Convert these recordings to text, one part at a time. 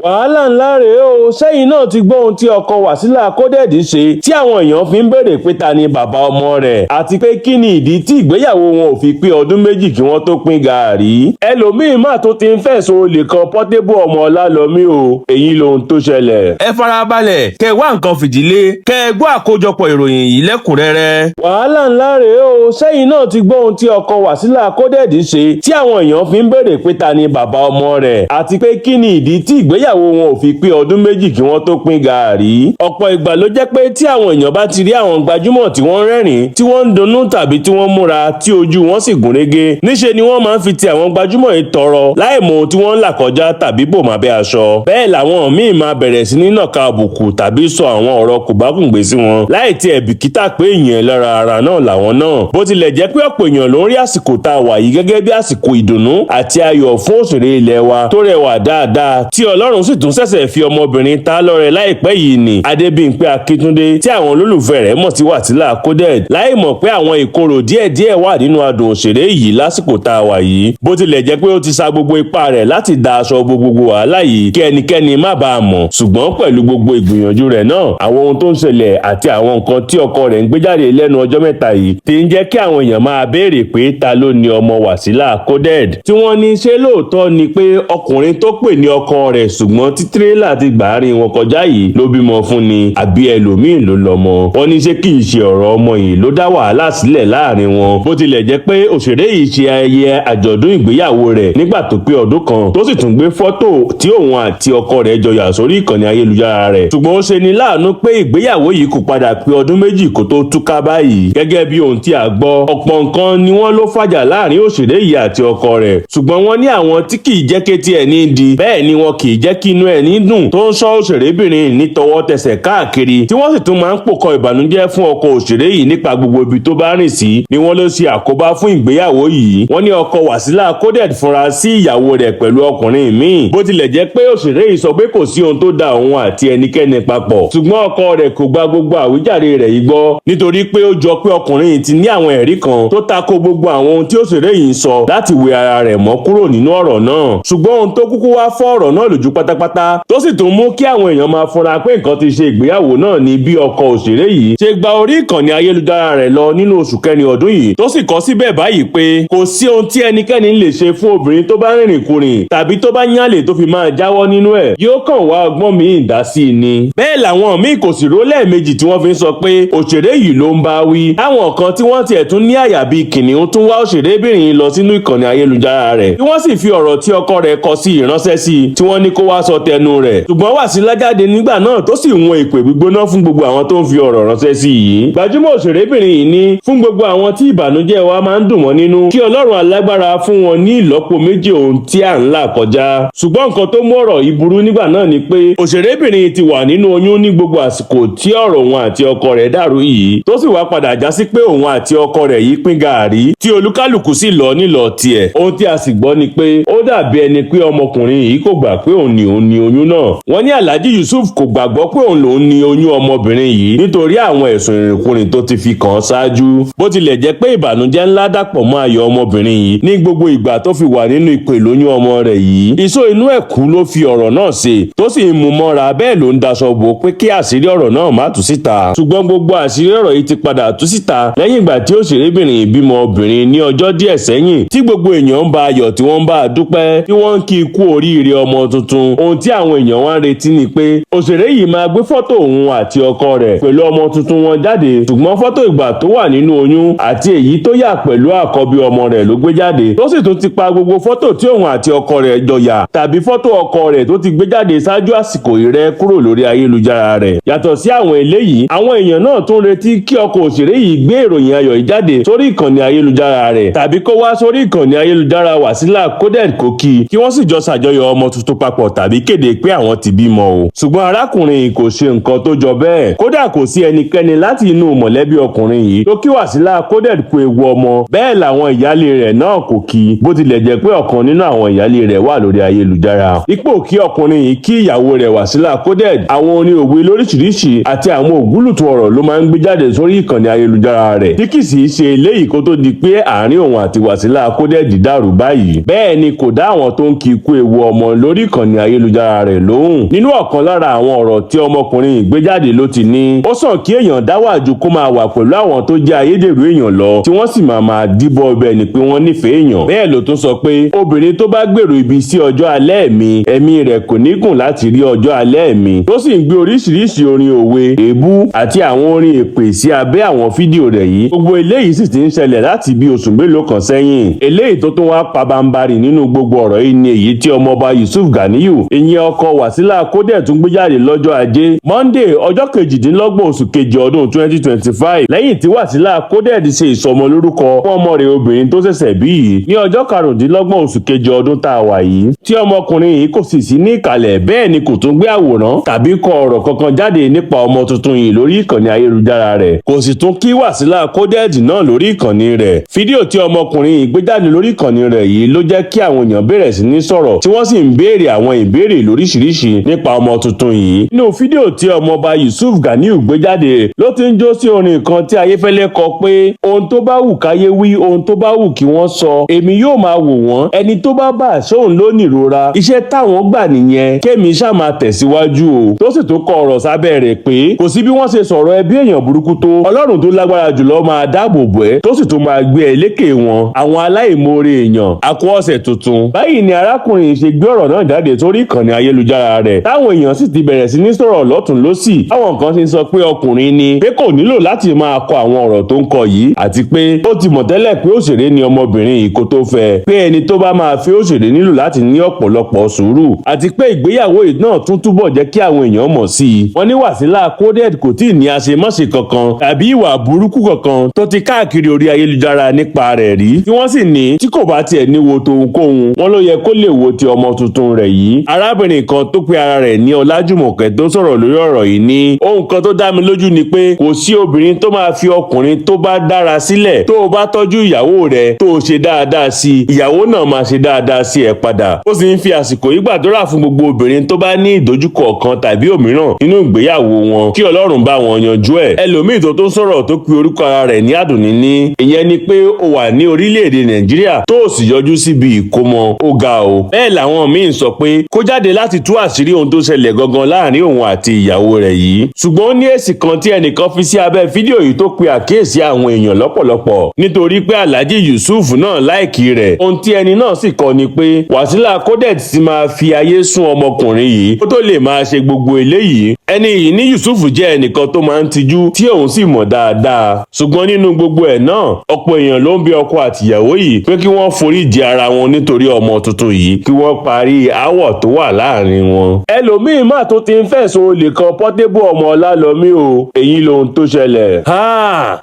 wàhálà ńlá rèé o, sẹ́yìn náà ti gbọ́ ohun tí ọkọ Wàsílà Coded ṣe tí àwọn èèyàn fi ń béèrè pé ta ni bàbá ọmọ rẹ̀ àti pé kí ni ìdí tí ìgbéyàwó wọn ò fi pé ọdún méjì kí wọ́n tó pín gàárì. ẹlòmíín mà tó ti ń fẹ̀sùn olè kan Portable ọmọ Ọlálọ́mí o, èyí lohun tó ṣẹlẹ̀. ẹ farabalẹ̀ kẹ́ wá nǹkan fìdílé kẹ́ gbọ́ àkójọpọ̀ ìròyìn yìí lẹ́kùnrẹ́rẹ́. wàhálà ńlá rèé o, sẹ́yìn náà ti gbọ́ ohun tí ọkọ Wàsílà Coded ṣe tí àwọn èèyàn fi ń béèrè pé ta ni bàbá ọmọ rẹ̀ àti pé kí ni ìdí tí ìgbéyàwó wọn ò fi pé ọdún méjì kí wọ́n tó pín gàárì. ọ̀pọ̀ ìgbà ló jẹ́ pé tí àwọn èèyàn bá ti rí àwọn gbajúmọ̀ tí wọ́n rẹ́rìn tí wọ́n ń dunnú tàbí tí wọ́n múra tí ojú wọn sì gúnrégé, níṣe ni wọ́n máa ń fi ti àwọn gbajúmọ̀ yìí tọrọ láì mọ ohun tí wọ́n ń là kọjá tàbí bò mábẹ́ aṣọ. bẹ́ẹ̀ làwọn míì máa bẹ̀rẹ̀ sí ní nàka àbùkù tàbí sọ àwọn ọ̀rọ̀ kòbákùngbé sí wọn láì tiẹ̀ bìkítà pé ìyẹn lára ara náà làwọn náà. bó tilẹ̀ jẹ́ pé ọ̀pọ̀ èèyàn ló ń rí àsìkò tá a wà yìí gẹ́gẹ́ bí àsìkò ìdùnnú àti ayọ̀ fún òṣèré ilẹ̀ wa tó rẹwà dáadáa tí Ọlọ́run sì tún ṣẹ̀ṣẹ̀ fi ọmọbìnrin ta lọ́rẹ láìpẹ́ yìí ni Adébímpé Akíntúndé tí àwọn olólùfẹ́ rẹ̀ mọ̀ sí Wàsílà Coded, láì mọ̀ pé àwọn ìkorò díẹ̀díẹ̀ wà nínú adùn òṣèré yìí lásìkò tá a wà yìí. bó tilẹ̀ jẹ́ pé ó ti sa gbogbo ipá rẹ̀ láti da aṣọ bo gbogbo wàhálà yìí kí ẹnikẹ́ni má bàa mọ̀, ṣùgbọ́n pẹ̀lú gbogbo ìgbìyànjú rẹ̀ náà àwọn ohun tó ń ṣẹlẹ̀ àti àwọn nǹkan tí ọkọ rẹ̀ ń gbé jáde lẹ́nu ọjọ́ mẹ́ta yìí ti ń jẹ́ kí àwọn èèyàn máa béèrè pé ta ló ni ọmọ Wàsílà Coded, tí wọ́n ní ṣé lóòótọ́ ni pé ọkùnrin tó pè ní ọkọ rẹ̀ ṣùgbọ́n tí tírélà ti gbàárín wọn kọjá yìí ló bímọ fún ni àbí ẹlòmíín ló lọ́mọ. wọ́n ní ṣé kì í ṣe ọ̀rọ̀ ọmọ yìí ló dá wàhálà sílẹ̀ láàrin wọn. bó tilẹ̀ jẹ́ pé òṣèré yìí ṣe ayẹyẹ àjọ̀dún ìgbéyàwó rẹ̀ nígbà tó pé ọdún kan tó sì tún gbé fọ́tò tí òun àti ọkọ rẹ̀ jọ yà sórí ìkànnì ayélujára rẹ̀. ṣùgbọ́n ó ṣe ni láàánú pé ìgbéyàwó yìí kò padà pé ọdún méjì kó tó túká báyìí. gẹ́gẹ́ bí ohun tí a gbọ́, ọ̀pọ̀ nǹkan ni wọ́n ló fàjà láàrin òṣèré yìí àti ọkọ rẹ̀, ṣùgbọ́n wọ́n ní àwọn tí kì í jẹ́ kétí ẹ̀ ní di bẹ́ẹ̀ ni wọn kì í jẹ́ kí inú ẹ̀ ní dùn tó ń ṣọ́ òṣèrébìnrin ní tọwọ́ tẹsẹ̀ káàkiri tí wọ́n sì tún máa ń pòkọ ìbànújẹ́ fún ọkọ òṣèré yìí nípa gbogbo ibi tó bá rìn sí ni wọ́n ló ṣe àkóbá fún ìgbéyàwó yìí. wọ́n ní ọkọ Wàsílà Coded fúnra sí ìyàwó rẹ̀ pẹ̀lú ọkùnrin míì, bó tilẹ̀ jẹ́ pé òṣèré yìí sọ pé kò sí ohun tó da òun àti ẹnikẹ́ni papọ̀, ṣùgbọ́n ọkọ rẹ̀ kò gba gbogbo àwíjàre rẹ̀ yìí gbọ́ nítorí pé ó jọ pé ọkùnrin yìí ti ní àwọn ẹ̀rí kan tó tako gbogbo àwọn ohun tí òṣèré yìí ń sọ láti wẹ ara rẹ̀ mọ́ kúrò nínú ọ̀rọ̀ náà. ṣùgbọ́n ohun tó kúkú wá fọ́ ọ̀rọ̀ náà lójú pátápátá tó sì tún mú kí àwọn èèyàn máa fura pé nǹkan ti ṣe ìgbéyàwó náà ni bí ọkọ òṣèré yìí ṣe gba orí ìkànnì ayélujára rẹ̀ lọ nínú oṣù kẹrin ọdún yìí tó sì kọ síbẹ̀ báyìí pé kò sí ohun tí ẹnikẹ́ni lè ṣe fún obìnrin tó bá rìnrìn kùnrin tàbí tó bá yánlè tó fi máa jáwọ́ nínú ẹ̀, yóò kàn wá ọgbọ́n míì dá sí i ni. bẹ́ẹ̀ làwọn míì kò sì ró lẹ́ẹ̀mejì tí wọ́n fi ń sọ pé òṣèré yìí ló ń bá wí. àwọn kan tí wọ́n tiẹ̀ tún ní àyà bíi kìnìún tún wá òṣèrébìnrin lọ sínú ìkànnì ayélujára rẹ̀ tí wọ́n sì fi ọ̀rọ̀ tí ọkọ rẹ̀ kọ sí ìránṣẹ́ sí i tí wọ́n ní kó wá sọ tẹnu rẹ̀. ṣùgbọ́n Wàsílà jáde nígbà náà tó sì wọn ìpè gbígbóná fún gbogbo àwọn tó ń fi ọ̀rọ̀ ránṣẹ́ sí i yìí. gbajúmọ̀ òṣèrébìnrin yìí ní fún gbogbo àwọn tí ìbànújẹ́ wa máa ń dùn wọ́n nínú kí Ọlọ́run alágbára fún wọn ní ìlọ́po méjì ohun tí à ń là kọjá. ṣùgbọ́n nǹkan tó mú ọ̀rọ̀ yìí burú nígbà náà ni pé òṣèrébìnrin ti wà nínú oyún ní gbogbo àsìkò tí ọ̀rọ̀ òun àti ọkọ rẹ̀ dàrú yìí tó sì wá padà já sí pé òun àti ọkọ rẹ̀ yìí pín gàárì tí olúkálùkù sì lọ nílọ tiẹ̀. ohun tí a sì gbọ́ ni pé ó dàbí ẹni pé ọmọkùnrin yìí kò gbà pé òun ni oyún náà. wọ́n ní Alhaji Yusuf kò gbàgbọ́ pé òun lòun ni oyún ọmọbìnrin yìí nítorí àwọn ẹ̀sùn ìrìnkúrìn tó ti fi kàn án ṣáájú. bó tilẹ̀ jẹ́ pé ìbànújẹ́ ńlá dàpọ̀ mọ́ ayọ̀ ọmọbìnrin yìí ní gbogbo ìgbà tó fi wà nínú ipò ìlóyún ọmọ rẹ̀ yìí. ìṣó inú ẹ̀kú ló fi ọ̀rọ̀ náà ṣe tó sì ń mú mọ́ra bẹ́ẹ̀ ló ń daṣọ bò pé kí àṣírí ọ̀rọ̀ náà má tú síta. ṣùgbọ́n gbogbo àṣírí ọ̀rọ̀ yìí ti padà tú síta lẹ́yìn ìgbà tí òṣèrébìnrin ìbímọ obìnrin ní ọjọ́ díẹ̀ sẹ́yìn tí gbogbo èèyàn ń bá ayọ̀ tí wọ́n ń bá a dúpẹ́ tí wọ́n ń kí i kú oríire ọmọ tuntun. ohun tí àwọn èèyàn wá ń retí ni pé òṣèré yìí máa gbé fọ́tò òun àti ọkọ rẹ̀ pẹ̀lú ọmọ tuntun wọn jáde, ṣùgbọ́n fọ́tò ìgbà tó wà nínú oyún àti èyí tó yà pẹ̀lú àkọ́bí ọmọ rẹ̀ ló gbé jáde tó sì tún ti pa gbogbo fọ́tò tí òun àti ọkọ rẹ̀ jọ yà tàbí fọ́tò ọkọ rẹ̀ tó ti gbé jáde ṣáájú àsìkò ìrẹ́ kúrò lórí ayélujára rẹ̀. yàtọ̀ sí àwọn eléyìí, àwọn èèyàn náà tún retí kí ọkọ òṣèré yìí gbé ìròyìn ayọ̀ yìí jáde sórí ìkànnì ayélujára rẹ̀ tàbí kó wá sórí ìkànnì ayélujára Wàsílà Coded kó kí wọ́n sì jọ ṣàjọyọ̀ ọmọ tuntun papọ̀ tàbí kéde pé àwọn ti bímọ o. ṣùgbọ́n arákùnrin yìí kò ṣe nǹkan tó jọ bẹ́ẹ̀, kódà kò sí ẹnikẹ́ni láti inú mọ̀lẹ́bí ọkùnrin yìí tó kí Wàsílà Coded kú ewu ọmọ. bẹ́ẹ̀ làwọn ìyáálé rẹ̀ náà kò kí, bó tilẹ̀ jẹ́ pé ọ̀kan nínú àwọn ìyáálé rẹ̀ wà lórí ayélujára. ipò kí ọkùnrin yìí kí ìyàwó rẹ̀ Wàsílà Coded, àwọn orin òwe lóríṣiríṣi àti àwọn ògúlùtù ọ̀rọ̀ ló máa ń gbé jáde sórí ìkànnì ayélujára rẹ̀ tí kì í ṣe eléyìí kó tó di pé àárín òun àti Wàsílà Coded dàrú báyìí. bẹ́ẹ̀ ni kò dá àwọn tó ń kí ikú ewu ọmọ lórí ìkànnì ayélujára ayélujára rẹ̀ lóhùn. Nínú ọ̀kan lára àwọn ọ̀rọ̀ tí ọmọkùnrin ìgbéjáde ló ti ní, ó sàn kí èèyàn dá wà ju kó máa wà pẹ̀lú àwọn tó jẹ́ ayédèrú èèyàn lọ tí wọ́n sì máa díbọ́ ọbẹ̀ ni pé wọ́n nífẹ̀ẹ́ èèyàn. Bẹ́ẹ̀ ló tún sọ pé obìnrin tó bá gbèrò ibi sí ọjọ́ alẹ́ mi, ẹ̀mí rẹ̀ kò ní gùn láti rí ọjọ́ alẹ́ mi. Tó sì ń gbé oríṣiríṣi orin òwe, èébú àti àwọn orin èpè sí abẹ́ àwọn fídíò rẹ̀ yìí. Gbogbo eléyìí sì ti ń ṣẹlẹ̀ láti bí oṣù mélòó kan sẹ́yìn. Eléyìí tó tún wá pabambarì nínú gbogbo ọ̀rọ̀ yìí ni èyí tí ọmọọba Yusuf Ganiyu, ìyẹn ọkọ Wasila Coded, tún gbé jáde lọ́jọ́ Ajé Monday ọjọ́ 28 oṣù kejì ọdún 2025 lẹ́yìn tí Wasila Coded ṣe ìsọmọlórúkọ fún ọmọ rẹ̀ obìnrin tó ṣẹ̀ṣẹ̀ bí yìí ní ọjọ́ 25 oṣù kejì ọdún tá a wà yìí, tí ọmọkùnrin yìí kò sì sí ní ìkàlẹ̀, bẹ́ẹ̀ ni kò tún gbé àwòrán tàbí kọ ọ̀rọ̀ kankan jáde nípa ọmọ tuntun yìí lórí ìkànnì ayélujára rẹ̀, kò sì tún kí Wasila Coded náà lórí ìkànnì rẹ̀. Fídíò tí ọmọkùnrin yìí gbé jáde lórí ìkànnì rẹ̀ yìí ló jẹ́ kí àwọn èèyàn bẹ̀rẹ̀ sí ní sọ̀rọ̀ tí wọ́n sì ń béèrè àwọn ìbéèrè lóríṣiríṣi nípa ọmọ tuntun yìí. Nínú fídíò tí ọmọọba Yusuf Ganiyu gbé jáde ló ti ń jó sí orin kan tí Ayéfẹ́lẹ́ kọ pé ohun tó bá wù káyé wí, ohun tó bá wù kí wọ́n sọ, èmi yóò máa wò wọ́n, ẹni tó bá bà sóhun ló nìrora, iṣẹ́ táwọn gbà nìyẹn, kémi ṣáà máa tẹ̀síwájú o. Tó sì tún kọ ọ̀rọ̀ sábẹ́ rẹ̀ pé kò sí bí wọ́n ṣe sọ̀rọ̀ ẹbí èèyàn burúkú tó, Ọlọ́run tó lágbára jùlọ máa dáàbò bò ẹ́, tó sì tún máa gbé ẹ lékè wọn, àwọn aláìmoore èèyàn. Àkó ọ̀sẹ̀ tuntun. Báyìí ni arákùnrin ṣe gbé ọ̀rọ̀ náà jáde sórí ìkànnì ayélujára rẹ̀, táwọn èèyàn sì ti bẹ̀rẹ̀ sí ní sọ̀rọ̀ lọ́tùn lósì. Àwọn kan ti sọ pé ọkùnrin ni, pé kò nílò láti máa kọ àwọn ọ̀rọ̀ tó ń kọ yìí, àti pé ó ti mọ̀ tẹ́lẹ̀ pé òṣèré ni ọmọbìnrin yìí kó tó fẹ́, pé ẹni tó bá máa fẹ́ òṣèré nílò láti ní ọ̀pọ̀lọpọ̀ sùúrù, àti pé ìgbéyàwó yìí náà tún túbọ̀ jẹ́ kí àwọn èèyàn mọ̀ sí i. Wọ́n ní Wasila Coded kò tíì ní àṣemáṣe kankan tàbí ìwà burúkú kankan tó ti káàkiri orí ayélujára nípa rẹ̀ rí, tí wọ́n sì ní tí kò bá tiẹ̀ ní wo tohunkóhun, wọ́n ló yẹ kó lè wo ti ọmọ tuntun rẹ̀ yìí. Arábìnrin kan tó pe ara rẹ̀ ní Ọlájùmọ̀kẹ́ tó sọ̀rọ̀ lórí ọ̀rọ̀ yìí ní ohun kan tó dá mi lójú ni pé kò sí obìnrin tó máa fi ọkùnrin tó bá dára sílẹ̀. Tó o bá tọ́jú ìyàwó rẹ̀, tó o ṣe dáadáa sí i, ìyàwó náà máa ṣe dáadáa sí ẹ padà. Ó sì ń fi àsìkò yìí gbàdúrà fún gbogbo obìnrin tó bá ní ìdojúkọ kan tàbí òmíràn nínú ìgbéyàwó wọn, kí Ọlọ́run bá wọn yanjú ẹ̀. Ẹlòmíì tó tún sọ̀rọ̀ tó pe orúkọ ara rẹ̀ ní Àdùnní ní ìyẹn ni pé ó wà ní orílẹ̀-èdè Nàìjíríà tó o sì yọjú síbi ìkómọ, ó ga o. Bẹ́ẹ̀ làwọn míì sọ pé kó jáde láti tú àṣírí ohun tó ṣẹlẹ̀ gangan láàrin òun àti ìyàwó rẹ̀ yìí. Ṣùgbọ́n ó ní èsì kan tí ẹnìkan fi sí abẹ́ fídíò yìí tó pe àkíyèsí àwọn èèyàn lọ́pọ̀lọpọ̀, nítorí pé Alhaji Yusuf náà láìkì rẹ̀. Ohun tí ẹni náà sì kọ ni pé Wasila Coded ti máa fi ayé sún ọmọkùnrin yìí kó tó lè máa ṣe gbogbo eléyìí. Ẹni yìí ní Yusuf jẹ́ ẹnìkan tó máa ń tijú tí òun sì mọ̀ dáadáa. Ṣùgbọ́n nínú gbogbo ẹ̀ náà, ọ̀pọ̀ èèyàn ló ń bi ọkọ àtìyàwó yìí pé kí wọ́n foríjì ara wọn nítorí ọmọ tuntun yìí, kí wọ́n parí aáwọ̀ tó wà láàrin wọn. Ẹlòmíín máa tó ti ń fẹ̀sùn olè kan Portable ọmọ Ọlálọ́mí o. Èyí lohun tó ṣẹlẹ̀.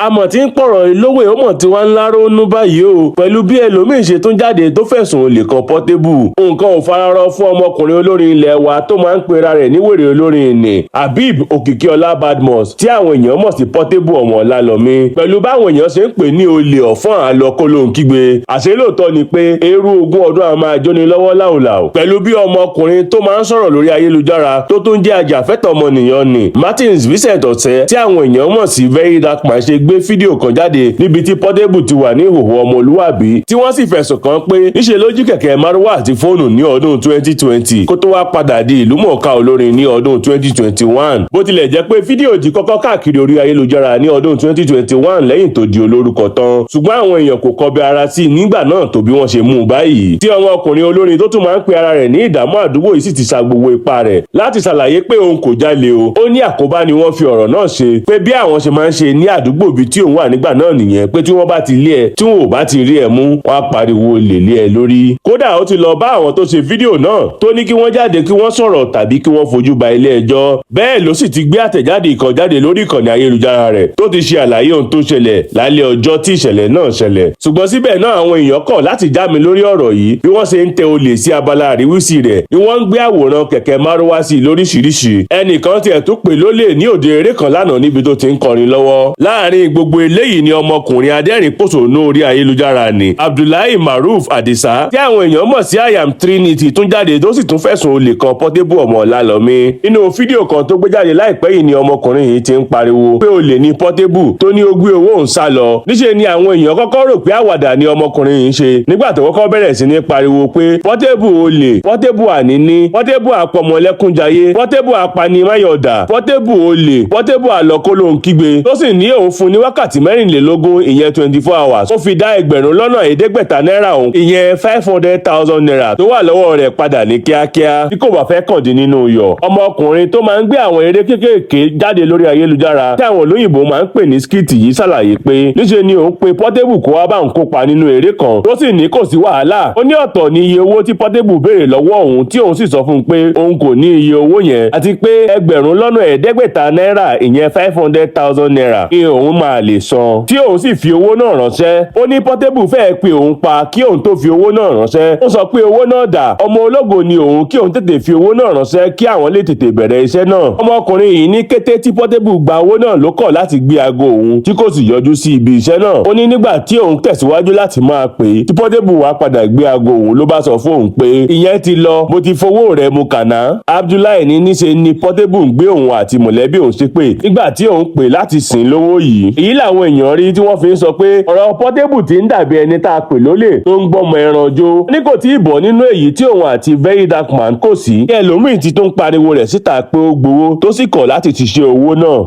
Àmọ̀ tí ń pọ̀rọ̀ ìlówó ọmọ tí wọ́n ń lárónú báyìí o, pẹ̀lú bí ẹlòmíín ṣe tún jáde tó fẹ̀sùn olè kan Portable. Nǹkan ò fararọ fún ọmọkùnrin olórin ilẹ̀ wa tó máa ń pera rẹ̀ níwèrè olórin ni Habib Òkìkíọlá Badmus, tí àwọn èèyàn mọ̀ sí Portable ọmọ Ọlálọ́mí, pẹ̀lú báwọn èèyàn ṣe ń pè ní olè ọ̀fọ́n àlọ́kọ́lóhùnkígbe. Àṣé lóòótọ́ ni pé eérú ogún ọdún àwọn máa jóni lọ́wọ́ láòlàò, pẹ̀lú bí ọmọkùnrin tó máa ń sọ̀rọ̀ lórí ayélujára tó tún jẹ́ ajàfẹ́tọ̀ọ́ ọmọnìyàn ni Martins Vincent Ọ̀tẹ́, tí àwọn èèyàn mọ̀ sí Very Dark Man, ṣe gbé fídíò kan jáde níbi tí Portable ti wà ní ìhòòhò ọmọlúwàbí, tí wọ́n sì fẹ̀sùn kàn pé níṣe ló jí kẹ̀kẹ́ márúwá àti fóònù ní ọdún 2020 kó tó wá padà di ìlúmọ̀ọ́ká olórin ní ọdún 2021. Bó tilẹ̀ jẹ́ pé fídíò ti kọ́kọ́ káàkiri orí ayélujára ní ọdún 2021 lẹ́yìn tó di olórúkọ tán, ṣùgbọ́n àwọn èèyàn kò kọbi ara sí nígbà náà tó bí wọ́n ṣe mú un báyìí, tí ọmọkùnrin olórin tó tún máa ń pe ara rẹ̀ ní ìdààmú àdúgbò yìí sì ti sa gbogbo ipá rẹ̀ láti ṣàlàyé pé òun kò jalè o. Ó ní àkóbá ni wọ́n fi ọ̀rọ̀ náà ṣe, pé bí àwọn ṣe máa ń ṣe ní àdúgbò ibi tí òun wà nígbà náà nìyẹn, pé tí wọ́n bá ti lé ẹ, tí wọn ò bá ti rí ẹ mú, wọ́n á pariwo lè lé ẹ lórí. Kódà ó ti lọ bá àwọn tó ṣe fídíò náà tó ní kí wọ́n jáde kí wọ́n sọ̀rọ̀ tàbí kí wọ́n fojú ba ilé ẹjọ́. Bẹ́ẹ̀ ló sì ti gbé àtẹ̀jáde ìkan jáde lórí ìkànnì ayélujára rẹ̀ tó ti ṣe àlàyé ohun tó ṣẹlẹ̀ lálẹ́ ọjọ́ tí ìṣẹ̀lẹ̀ náà ṣẹlẹ̀. Ṣùgbọ́n síbẹ̀ náà àwọn èèyàn kọ̀ láti já mi lórí ọ̀rọ̀ yìí, bí wọ́n ṣe ń tẹ olè sí abala àríwísí rẹ̀ ni wọ́n ń gbé àwòrán kẹ̀kẹ́ márúwá sí lóríṣiríṣi. Ẹnìkan tiẹ̀ tún pè lólè ní òde eré kan lánàá níbi tó ti ń kọrin lọ́wọ́. Láàárín gbogbo eléyìí ni ọmọkùnrin adẹ́rìn pòṣónú orí ayélujára ni Abdullahi Maruf Adisa, tí àwọn èèyàn mọ̀ sí I Am Trinity, tún jáde tó sì tún fẹ̀sùn olè kan Portable ọmọ Ọlálọ́mí. Nínú fídíò kan tó gbé jáde láìpẹ́ yìí ni ọmọkùnrin yìí ti ń pariwo pé olè ní Portable tó ní ó gbé owó òun sá lọ. Níṣe ni àwọn èèyàn kọ́kọ́ rò pé àwàdà ni ọmọkùnrin yìí ṣe nígbà tó kọ́kọ́ bẹ̀rẹ̀ sí ní pariwo pé Portable olè, Portable níní, Portable apọmọlẹ́kúnjayé, Portable apanimáyọ̀dà, Portable olè, Portable àlọ́kólóhunkígbe tó sì ní òun fún ní wákàtí 24 ìyẹn 24 hours. Ó fi dá ẹgbẹ̀rún lọ́nà ẹ̀ẹ́dẹ́gbẹ̀ta náírà òun ìyẹn 500,000 naira tó wà lọ́wọ́ rẹ̀ padà ní kíákíá tí kò bá fẹ́ kàn dín nínú yọ̀. Ọmọkùnrin tó máa ń gbé àwọn eré kéékèèké jáde lórí ayélujára tí àwọn olóyìnbó máa ń pè ní skit yìí ṣàlàyé pé níṣe ni òun pe Portable kó wá bá òun kópa nínú eré kan tó sì ní kò sí wàhálà. Ó ní ọ̀tọ̀ ní iye owó tí Portable béèrè lọ́wọ́ òun tí òun sì sọ fún un pé òun kò ní iye owó yẹn àti pé ẹgbẹ̀rún lọ́nà ẹ̀ẹ́dẹ́gbẹ̀ta náírà ìyẹn 500,000 naira ni òun máa lè san tí òun sì fi owó náà ránṣẹ́. Ó ní Portable fẹ́ẹ́ pe òun pa kí òun tó fi owó náà ránṣẹ́. Ó sọ pé owó náà dà, ọmọ ológo ni òun kí òun tètè fi owó náà ránṣẹ́ kí àwọn lè tètè bẹ̀rẹ̀ iṣẹ́ náà. Ọmọkùnrin yìí ní kété tí Portable gba owó náà ló kọ̀ láti gbé aago òun tí kò sì yọjú sí ibi iṣẹ́ náà. Ó ní nígbà tí òun tẹ̀síwájú láti máa pè é tí Portable wá padà gbé aago òun ló bá sọ fún òun pé ìyẹn ti lọ, mo ti fowó rẹ̀ mu kàná. Abdullahi ní níṣe ni Portable ń gbé òun àti mọ̀lẹ́bí òun ṣépè nígbà tí òun pè láti sìn lówó yìí. Èyí làwọn èèyàn rí tí wọ́n fi ń sọ pé ọ̀rọ̀ Portable ti ń dàbí ẹni tá a pè lólè tó ń gbọ́mọ ẹran jó. Ní kò tí ì bọ̀ nínú èyí tí òun àti Very Dark Man kò sí, ẹlòmíì ti tún pariwo rẹ̀ síta pé ó gbowó tó sì kọ̀ láti ti ṣe owó náà.